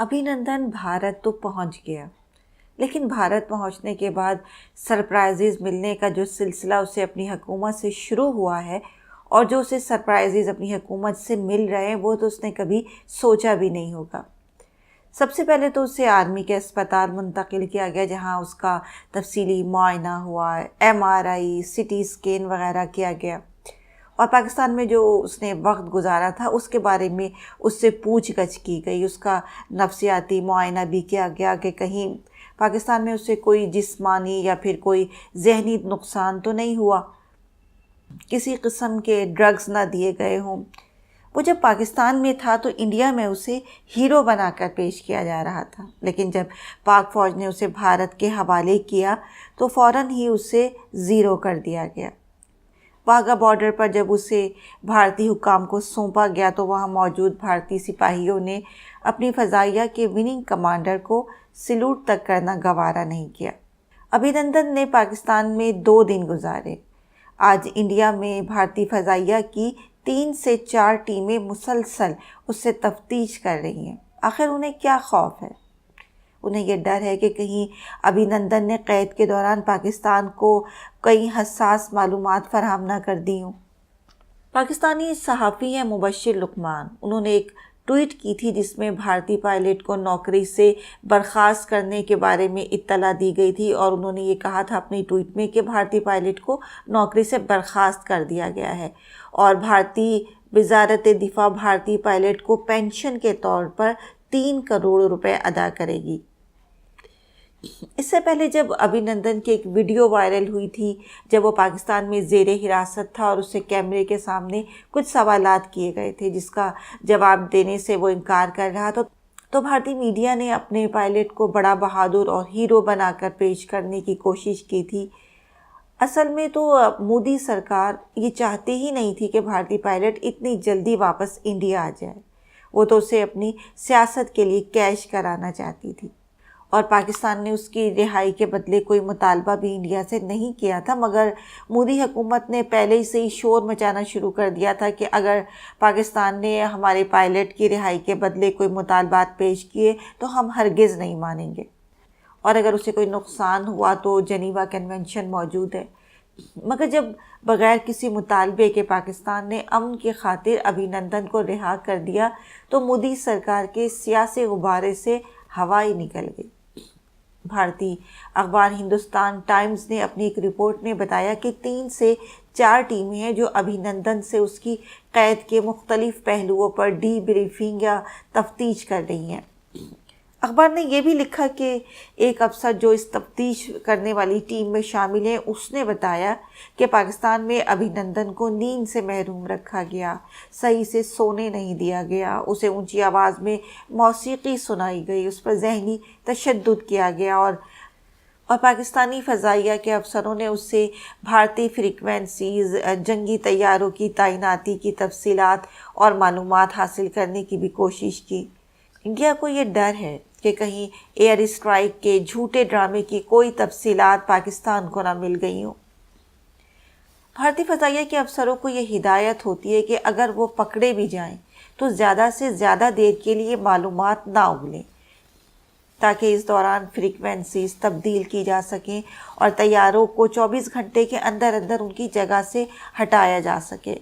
ابھینندن بھارت تو پہنچ گیا، لیکن بھارت پہنچنے کے بعد سرپرائزز ملنے کا جو سلسلہ اسے اپنی حکومت سے شروع ہوا ہے اور جو اسے سرپرائزز اپنی حکومت سے مل رہے ہیں وہ تو اس نے کبھی سوچا بھی نہیں ہوگا۔ سب سے پہلے تو اسے آرمی کے اسپتال منتقل کیا گیا، جہاں اس کا تفصیلی معائنہ ہوا، MRI، CT اسکین وغیرہ کیا گیا، اور پاکستان میں جو اس نے وقت گزارا تھا اس کے بارے میں اس سے پوچھ گچھ کی گئی، اس کا نفسیاتی معائنہ بھی کیا گیا کہ کہیں پاکستان میں اسے کوئی جسمانی یا پھر کوئی ذہنی نقصان تو نہیں ہوا، کسی قسم کے ڈرگز نہ دیے گئے ہوں۔ وہ جب پاکستان میں تھا تو انڈیا میں اسے ہیرو بنا کر پیش کیا جا رہا تھا، لیکن جب پاک فوج نے اسے بھارت کے حوالے کیا تو فوراً ہی اسے زیرو کر دیا گیا۔ واگا بارڈر پر جب اسے بھارتی حکام کو سونپا گیا تو وہاں موجود بھارتی سپاہیوں نے اپنی فضائیہ کے وننگ کمانڈر کو سلوٹ تک کرنا گوارا نہیں کیا۔ ابھینندن نے پاکستان میں 2 دن گزارے۔ آج انڈیا میں بھارتی فضائیہ کی 3 سے 4 ٹیمیں مسلسل اس سے تفتیش کر رہی ہیں۔ آخر انہیں کیا خوف ہے؟ انہیں یہ ڈر ہے کہ کہیں ابھینندن نے قید کے دوران پاکستان کو کئی حساس معلومات فراہم نہ کر دی ہوں۔ پاکستانی صحافی ہیں مبشر لقمان، انہوں نے ایک ٹویٹ کی تھی جس میں بھارتی پائلٹ کو نوکری سے برخاست کرنے کے بارے میں اطلاع دی گئی تھی، اور انہوں نے یہ کہا تھا اپنی ٹویٹ میں کہ بھارتی پائلٹ کو نوکری سے برخاست کر دیا گیا ہے اور بھارتی وزارت دفاع بھارتی پائلٹ کو پینشن کے طور پر 3 کروڑ روپے ادا کرے گی۔ اس سے پہلے جب ابھینندن کی ایک ویڈیو وائرل ہوئی تھی جب وہ پاکستان میں زیر حراست تھا اور اسے کیمرے کے سامنے کچھ سوالات کیے گئے تھے جس کا جواب دینے سے وہ انکار کر رہا تھا، تو بھارتی میڈیا نے اپنے پائلٹ کو بڑا بہادر اور ہیرو بنا کر پیش کرنے کی کوشش کی تھی۔ اصل میں تو مودی سرکار یہ چاہتی ہی نہیں تھی کہ بھارتی پائلٹ اتنی جلدی واپس انڈیا آ جائے، وہ تو اسے اپنی سیاست کے لیے کیش کرانا چاہتی تھی، اور پاکستان نے اس کی رہائی کے بدلے کوئی مطالبہ بھی انڈیا سے نہیں کیا تھا، مگر مودی حکومت نے پہلے ہی سے ہی شور مچانا شروع کر دیا تھا کہ اگر پاکستان نے ہمارے پائلٹ کی رہائی کے بدلے کوئی مطالبات پیش کیے تو ہم ہرگز نہیں مانیں گے، اور اگر اسے کوئی نقصان ہوا تو جنیوا کنونشن موجود ہے۔ مگر جب بغیر کسی مطالبے کے پاکستان نے امن کی خاطر ابھینندن کو رہا کر دیا تو مودی سرکار کے سیاسی غبارے سے ہوا ہی نکل گئی۔ بھارتی اخبار ہندوستان ٹائمز نے اپنی ایک رپورٹ میں بتایا کہ 3 سے 4 ٹیمیں ہیں جو ابھینندن سے اس کی قید کے مختلف پہلوؤں پر ڈی بریفنگ یا تفتیش کر رہی ہیں۔ اخبار نے یہ بھی لکھا کہ ایک افسر جو اس تفتیش کرنے والی ٹیم میں شامل ہیں اس نے بتایا کہ پاکستان میں ابھینندن کو نیند سے محروم رکھا گیا، صحیح سے سونے نہیں دیا گیا، اسے اونچی آواز میں موسیقی سنائی گئی، اس پر ذہنی تشدد کیا گیا، اور پاکستانی فضائیہ کے افسروں نے اس سے بھارتی فریکوینسیز، جنگی طیاروں کی تعیناتی کی تفصیلات اور معلومات حاصل کرنے کی بھی کوشش کی۔ انڈیا کو یہ ڈر ہے کہ کہیں ایئر اسٹرائیک کے جھوٹے ڈرامے کی کوئی تفصیلات پاکستان کو نہ مل گئی ہوں۔ بھارتی فضائیہ کے افسروں کو یہ ہدایت ہوتی ہے کہ اگر وہ پکڑے بھی جائیں تو زیادہ سے زیادہ دیر کے لیے معلومات نہ اگلیں، تاکہ اس دوران فریکوینسیز تبدیل کی جا سکیں اور طیاروں کو 24 گھنٹے کے اندر اندر ان کی جگہ سے ہٹایا جا سکے۔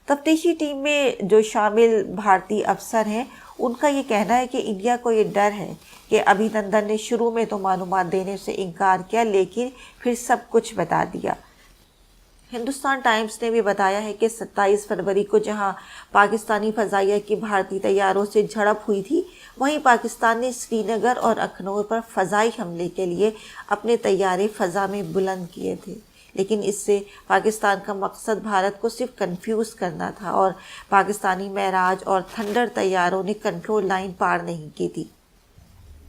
تفتیشی ٹیم میں جو شامل بھارتی افسر ہیں ان کا یہ کہنا ہے کہ انڈیا کو یہ ڈر ہے کہ ابھینندن نے شروع میں تو معلومات دینے سے انکار کیا لیکن پھر سب کچھ بتا دیا۔ ہندوستان ٹائمز نے بھی بتایا ہے کہ 27 فروری کو جہاں پاکستانی فضائیہ کی بھارتی طیاروں سے جھڑپ ہوئی تھی، وہیں پاکستان نے سری نگر اور اخنور پر فضائی حملے کے لیے اپنے طیارے فضا میں بلند کیے تھے، لیکن اس سے پاکستان کا مقصد بھارت کو صرف کنفیوز کرنا تھا، اور پاکستانی معراج اور تھنڈر طیاروں نے کنٹرول لائن پار نہیں کی تھی۔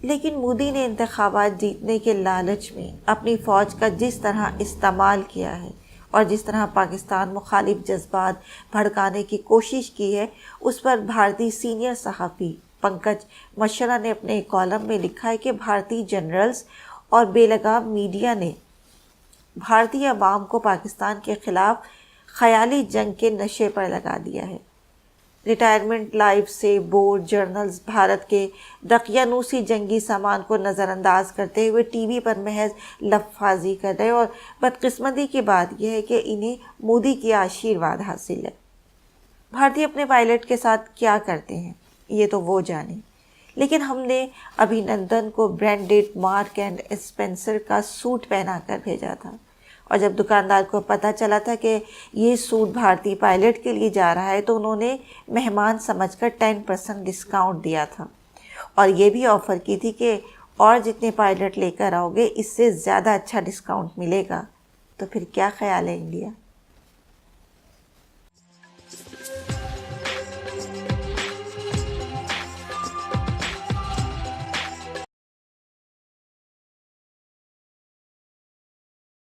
لیکن مودی نے انتخابات جیتنے کے لالچ میں اپنی فوج کا جس طرح استعمال کیا ہے اور جس طرح پاکستان مخالف جذبات بھڑکانے کی کوشش کی ہے، اس پر بھارتی سینئر صحافی پنکج مشرا نے اپنے کالم میں لکھا ہے کہ بھارتی جنرلز اور بے لگام میڈیا نے بھارتی عوام کو پاکستان کے خلاف خیالی جنگ کے نشے پر لگا دیا ہے۔ ریٹائرمنٹ لائف سے بورڈ جرنلز بھارت کے دقیانوسی جنگی سامان کو نظر انداز کرتے ہوئے ٹی وی پر محض لفظی کر رہے، اور بدقسمتی کی بات یہ ہے کہ انہیں مودی کی آشیرواد حاصل ہے۔ بھارتی اپنے پائلٹ کے ساتھ کیا کرتے ہیں یہ تو وہ جانیں، لیکن ہم نے ابھینندن کو برانڈڈ مارک اینڈ اسپینسر کا سوٹ پہنا کر بھیجا تھا، اور جب دکاندار کو پتہ چلا تھا کہ یہ سوٹ بھارتی پائلٹ کے لیے جا رہا ہے تو انہوں نے مہمان سمجھ کر 10% ڈسکاؤنٹ دیا تھا، اور یہ بھی آفر کی تھی کہ اور جتنے پائلٹ لے کر آؤ گے اس سے زیادہ اچھا ڈسکاؤنٹ ملے گا۔ تو پھر کیا خیال ہے انڈیا؟